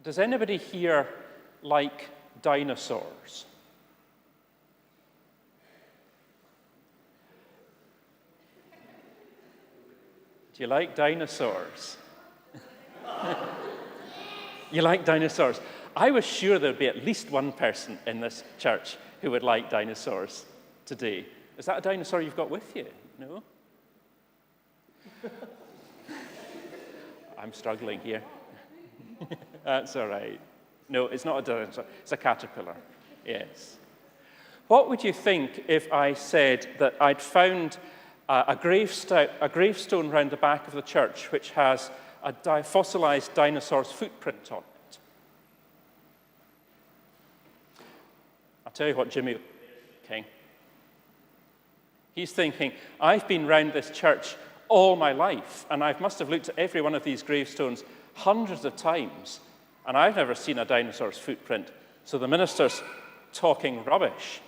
Does anybody here like dinosaurs? Do you like dinosaurs? You like dinosaurs? I was sure there'd be at least one person in this church who would like dinosaurs today. Is that a dinosaur you've got with you? No? I'm struggling here. That's all right. No, it's not a dinosaur. It's a caterpillar. Yes. What would you think if I said that I'd found a gravestone round the back of the church which has a fossilized dinosaur's footprint on it? I'll tell you what Jimmy was thinking. He's thinking, I've been round this church all my life, and I must have looked at every one of these gravestones hundreds of times, and I've never seen a dinosaur's footprint, so the minister's talking rubbish.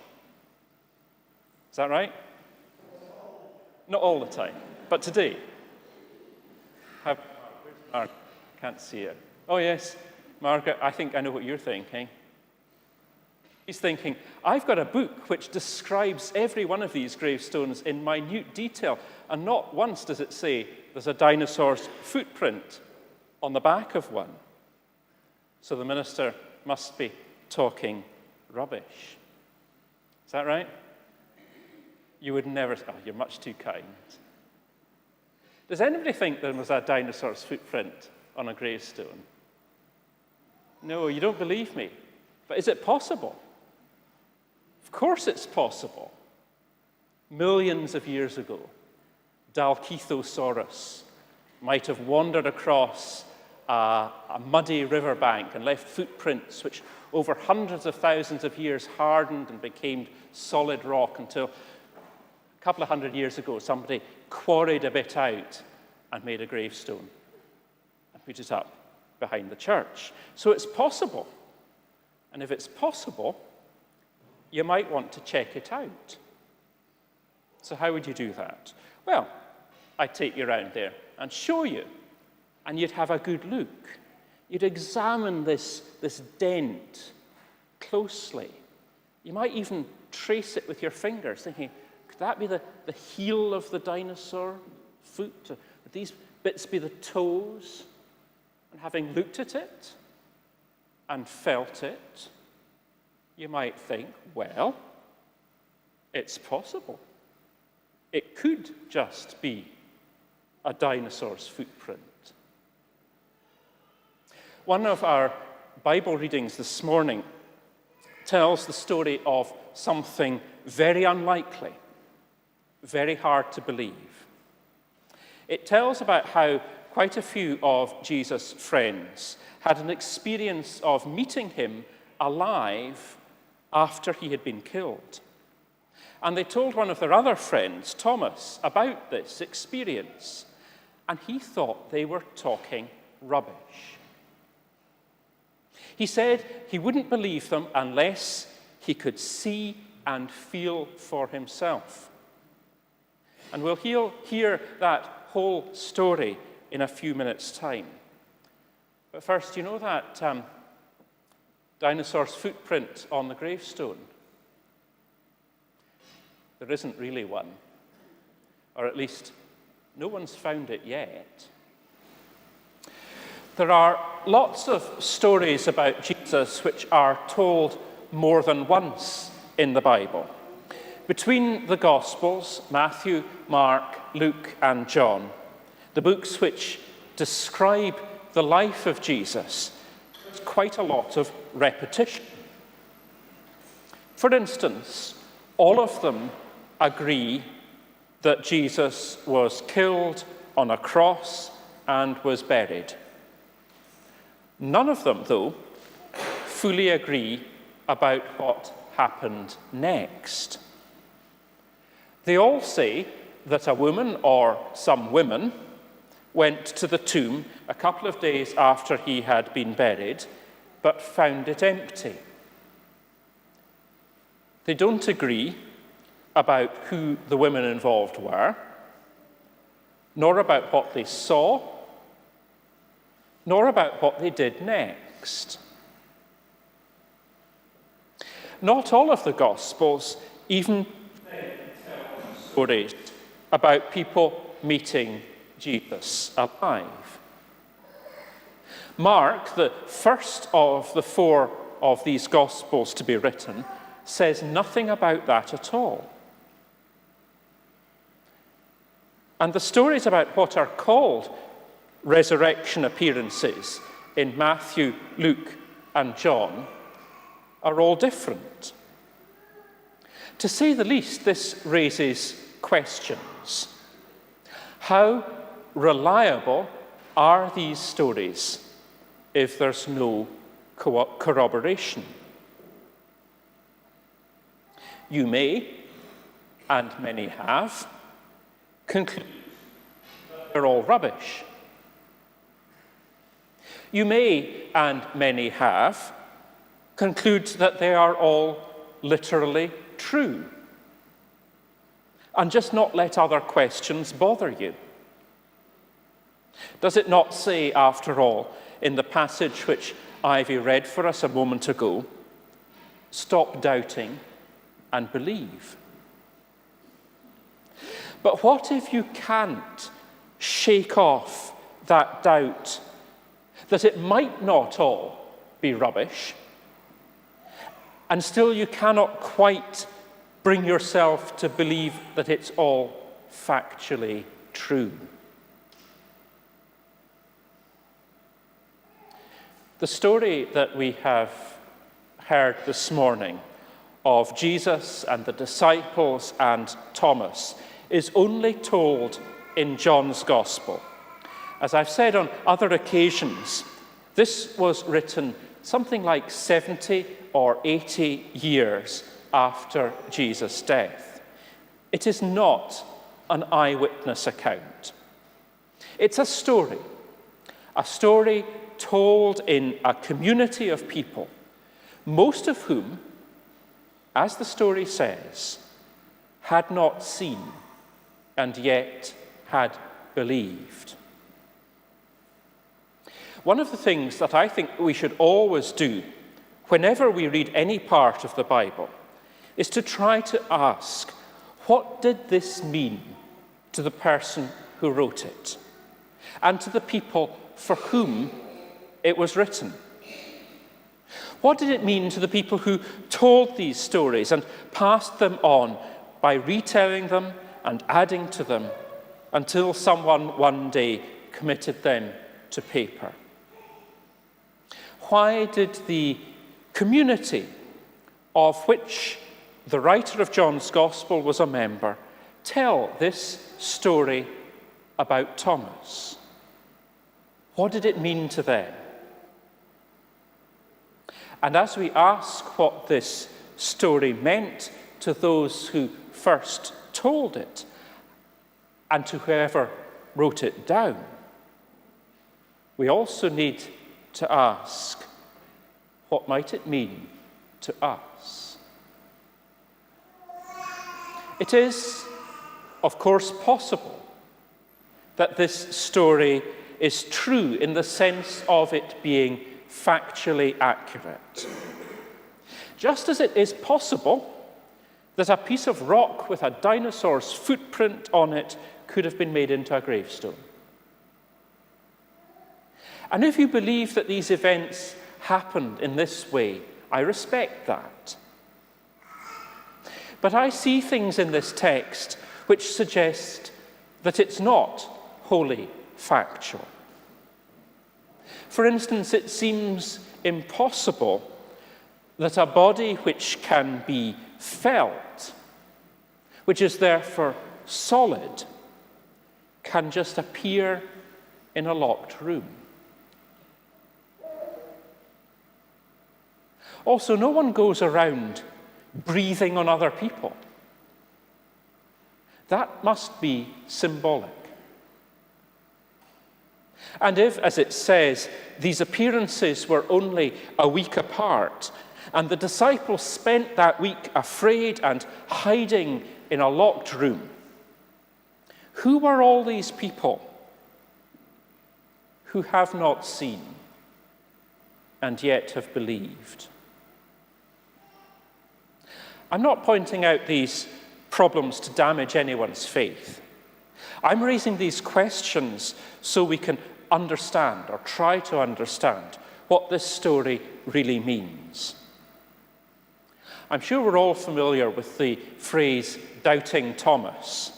Is that right? Not all the time, but today. Margaret? Can't see her. Oh, yes, Margaret, I think I know what you're thinking. He's thinking, I've got a book which describes every one of these gravestones in minute detail, and not once does it say there's a dinosaur's footprint on the back of one. So the minister must be talking rubbish. Is that right? You would never, oh, you're much too kind. Does anybody think there was a dinosaur's footprint on a gravestone? No, you don't believe me. But is it possible? Of course it's possible. Millions of years ago, Dalkithosaurus might have wandered across a muddy riverbank and left footprints which over hundreds of thousands of years hardened and became solid rock until a couple of hundred years ago somebody quarried a bit out and made a gravestone and put it up behind the church. So it's possible. And if it's possible, you might want to check it out. So how would you do that? Well, I'd take you around there and show you, and you'd have a good look. You'd examine this dent closely. You might even trace it with your fingers, thinking, could that be the heel of the dinosaur foot? Or would these bits be the toes? And having looked at it and felt it, you might think, well, it's possible. It could just be a dinosaur's footprint. One of our Bible readings this morning tells the story of something very unlikely, very hard to believe. It tells about how quite a few of Jesus' friends had an experience of meeting him alive after he had been killed. And they told one of their other friends, Thomas, about this experience, and he thought they were talking rubbish. He said he wouldn't believe them unless he could see and feel for himself. And we'll hear that whole story in a few minutes' time. But first, you know that dinosaur's footprint on the gravestone? There isn't really one, or at least no one's found it yet. There are lots of stories about Jesus which are told more than once in the Bible. Between the Gospels, Matthew, Mark, Luke, and John, the books which describe the life of Jesus, there's quite a lot of repetition. For instance, all of them agree that Jesus was killed on a cross and was buried. None of them, though, fully agree about what happened next. They all say that a woman or some women went to the tomb a couple of days after he had been buried, but found it empty. They don't agree about who the women involved were, nor about what they saw, nor about what they did next. text. Not all of the Gospels even tell stories about people meeting Jesus alive. Mark, the first of the 4 of these Gospels to be written, says nothing about that at all. And the stories about what are called resurrection appearances in Matthew, Luke, and John are all different. To say the least, this raises questions. How reliable are these stories if there's no corroboration? You may, and many have, conclude that they're all rubbish. You may, and many have, conclude that they are all literally true, and just not let other questions bother you. Does it not say, after all, in the passage which Ivy read for us a moment ago, stop doubting and believe? But what if you can't shake off that doubt that it might not all be rubbish, and still you cannot quite bring yourself to believe that it's all factually true? The story that we have heard this morning of Jesus and the disciples and Thomas is only told in John's Gospel. As I've said on other occasions, this was written something like 70 or 80 years after Jesus' death. It is not an eyewitness account. It's a story told in a community of people, most of whom, as the story says, had not seen and yet had believed. One of the things that I think we should always do whenever we read any part of the Bible is to try to ask, what did this mean to the person who wrote it and to the people for whom it was written? What did it mean to the people who told these stories and passed them on by retelling them and adding to them until someone one day committed them to paper? Why did the community of which the writer of John's Gospel was a member tell this story about Thomas? What did it mean to them? And as we ask what this story meant to those who first told it and to whoever wrote it down, we also need to ask, what might it mean to us? It is, of course, possible that this story is true in the sense of it being factually accurate. Just as it is possible that a piece of rock with a dinosaur's footprint on it could have been made into a gravestone. And if you believe that these events happened in this way, I respect that. But I see things in this text which suggest that it's not wholly factual. For instance, it seems impossible that a body which can be felt, which is therefore solid, can just appear in a locked room. Also, no one goes around breathing on other people. That must be symbolic. And if, as it says, these appearances were only a week apart, and the disciples spent that week afraid and hiding in a locked room, who were all these people who have not seen and yet have believed. I'm not pointing out these problems to damage anyone's faith. I'm raising these questions so we can understand, or try to understand, what this story really means. I'm sure we're all familiar with the phrase doubting Thomas.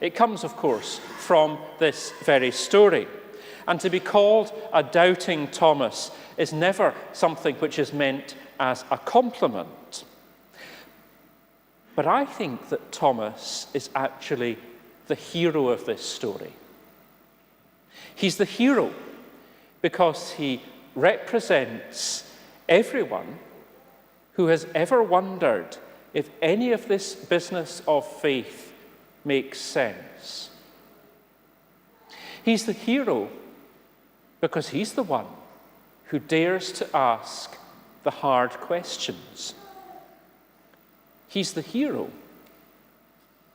It comes, of course, from this very story. And to be called a doubting Thomas is never something which is meant as a compliment. But I think that Thomas is actually the hero of this story. He's the hero because he represents everyone who has ever wondered if any of this business of faith makes sense. He's the hero because he's the one who dares to ask the hard questions. He's the hero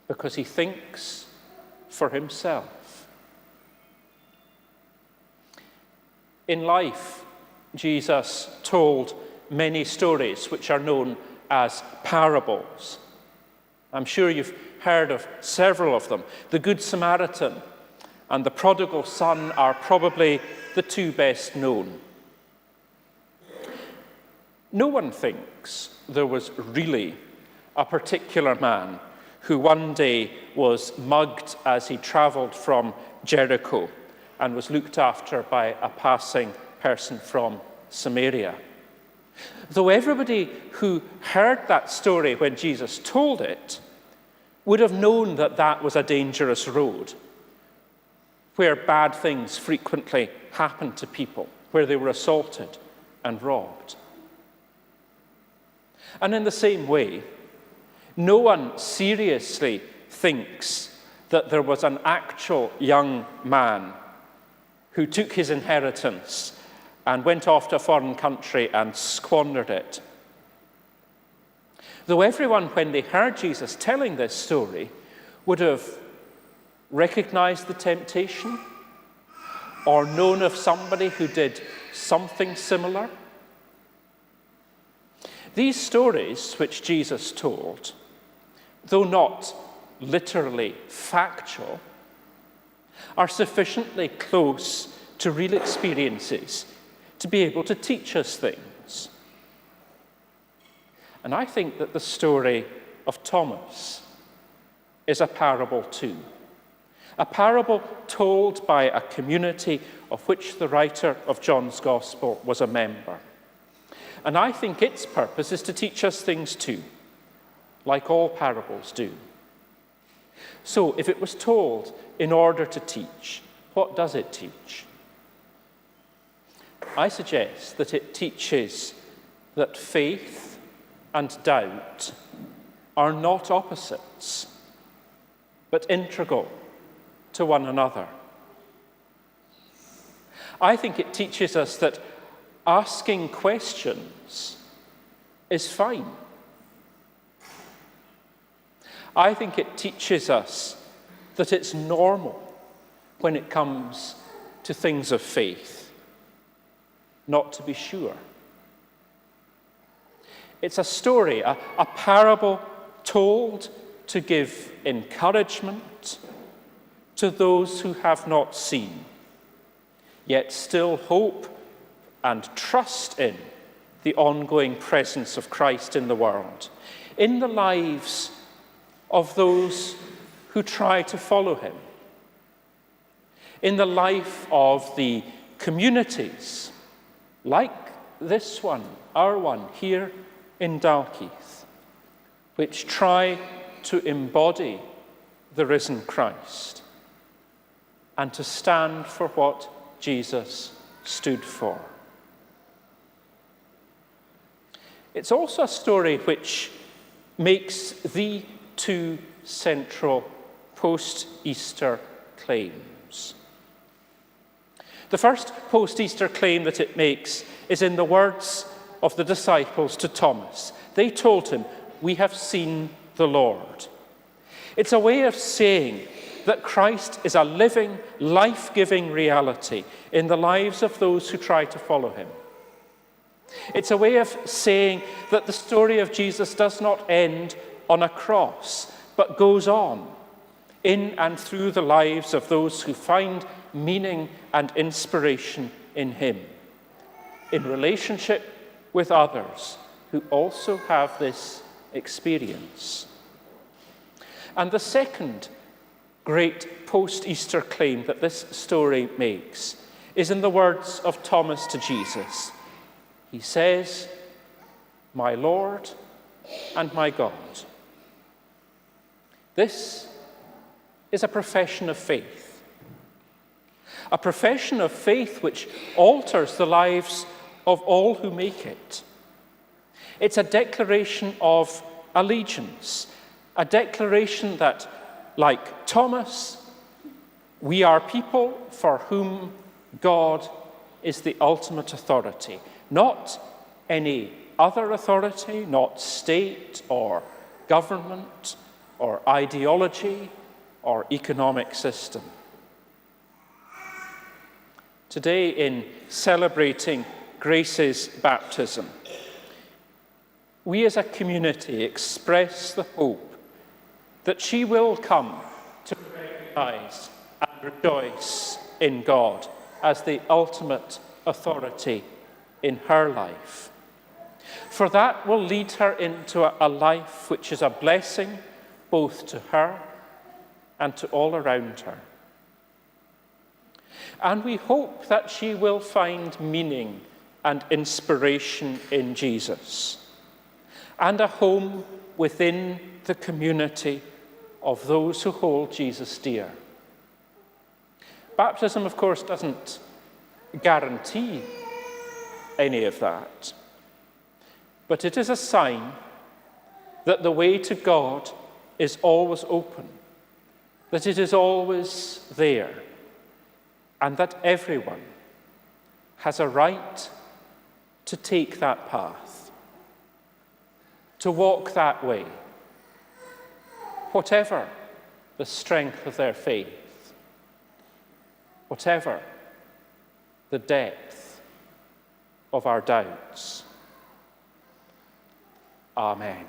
because he thinks for himself. In life, Jesus told many stories which are known as parables. I'm sure you've heard of several of them. The Good Samaritan and the prodigal son are probably the two best known. No one thinks there was really a particular man who one day was mugged as he traveled from Jericho and was looked after by a passing person from Samaria. Though everybody who heard that story when Jesus told it would have known that that was a dangerous road, where bad things frequently happened to people, where they were assaulted and robbed. And in the same way, no one seriously thinks that there was an actual young man who took his inheritance and went off to a foreign country and squandered it. Though everyone, when they heard Jesus telling this story, would have recognized the temptation or known of somebody who did something similar. These stories which Jesus told, though not literally factual, are sufficiently close to real experiences to be able to teach us things. And I think that the story of Thomas is a parable too. A parable told by a community of which the writer of John's Gospel was a member. And I think its purpose is to teach us things too, like all parables do. So, if it was told in order to teach, what does it teach? I suggest that it teaches that faith and doubt are not opposites, but integral to one another. I think it teaches us that asking questions is fine. I think it teaches us that it's normal when it comes to things of faith, not to be sure. It's a story, a parable told to give encouragement to those who have not seen, yet still hope and trust in the ongoing presence of Christ in the world, in the lives of those who try to follow him, in the life of the communities, like this one, our one here in Dalkeith, which try to embody the risen Christ and to stand for what Jesus stood for. It's also a story which makes the two central post-Easter claims. The first post-Easter claim that it makes is in the words of the disciples to Thomas. They told him, "We have seen the Lord." It's a way of saying that Christ is a living, life-giving reality in the lives of those who try to follow him. It's a way of saying that the story of Jesus does not end on a cross, but goes on in and through the lives of those who find meaning and inspiration in him, in relationship with others who also have this experience. And the second great post-Easter claim that this story makes is in the words of Thomas to Jesus. He says, "My Lord and my God." This is a profession of faith. A profession of faith which alters the lives of all who make it. It's a declaration of allegiance, a declaration that, like Thomas, we are people for whom God is the ultimate authority, not any other authority, not state or government or ideology or economic system. Today, in celebrating Grace's baptism, we as a community express the hope that she will come to recognize and rejoice in God as the ultimate authority in her life. For that will lead her into a life which is a blessing both to her and to all around her. And we hope that she will find meaning and inspiration in Jesus, and a home within the community of those who hold Jesus dear. Baptism, of course, doesn't guarantee any of that, but it is a sign that the way to God is always open, that it is always there, and that everyone has a right to take that path, to walk that way, whatever the strength of their faith, whatever the depth of our doubts. Amen.